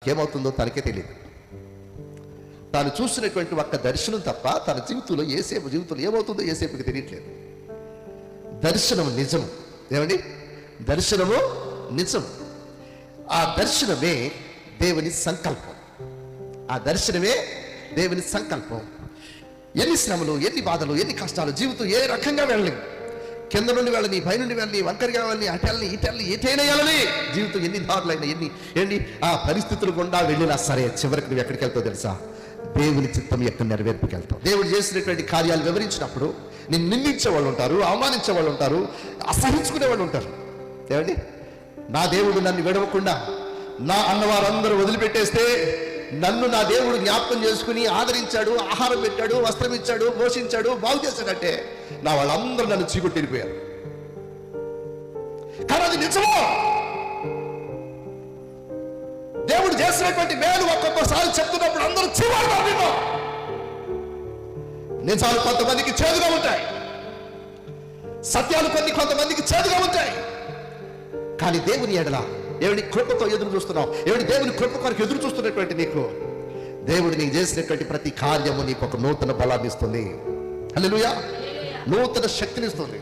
ఏమవుతుందో తనకే తెలియదు. తాను చూసినటువంటి ఒక్క దర్శనం తప్ప తన జీవితంలో ఏసేపు జీవితంలో ఏమవుతుందో ఏసేపుకి తెలియట్లేదు. దర్శనం నిజం. ఏమండి? దర్శనము నిజం. ఆ దర్శనమే దేవుని సంకల్పం. ఆ దర్శనమే దేవుని సంకల్పం. ఎన్ని శ్రమలు, ఎన్ని బాధలు, ఎన్ని కష్టాలు, జీవితం ఏ రకంగా వెళ్ళలేము. కింద నుండి వెళ్ళని, పై నుండి వెళ్ళని, వంకరిగా వెళ్ళని, అటల్ని ఇటల్ని ఎటైనా వెళ్ళని, జీవితం ఎన్ని దారులైనా, ఎన్ని ఆ పరిస్థితులు గుండా వెళ్ళినా సరే చివరికి నువ్వు ఎక్కడికి వెళ్తావు తెలుసా? దేవుని చిత్తం ఎక్కడ నెరవేర్పుకి వెళ్తావు. దేవుడు చేసినటువంటి కార్యాలు వివరించినప్పుడు నిన్ను నిందించే వాళ్ళు ఉంటారు, అవమానించే వాళ్ళు ఉంటారు, అసహించుకునే వాళ్ళు ఉంటారు. ఏమండి? నా దేవుడు నన్ను విడవకుండా నా అన్నవారందరూ వదిలిపెట్టేస్తే నన్ను నా దేవుడు జ్ఞాపకం చేసుకుని ఆదరించాడు, ఆహారం పెట్టాడు, వస్త్రం ఇచ్చాడు, పోషించాడు, బాగు చేశాడంటే నా వాళ్ళందరూ నన్ను చీకొట్టిపోయారు. కానీ అది నిజమో? దేవుడు చేసినటువంటి మేలు ఒక్కొక్కసారి చెప్తున్నప్పుడు అందరూ చీవాడు. నిజాలు కొంతమందికి చేదుగా ఉంటాయి, సత్యాలు కొంతమందికి చేదుగా ఉంటాయి. కానీ దేవుని ఎడల దేవుని కృపతో ఎదురు చూస్తున్నావు. దేవుని కృప కొరకు ఎదురు చూస్తున్నటువంటి నీకు దేవుడు నీకు చేసినటువంటి ప్రతి కార్యము నీకు ఒక నూతన బలాన్ని ఇస్తుంది. హల్లెలూయా! నూతన శక్తిని ఇస్తుంది.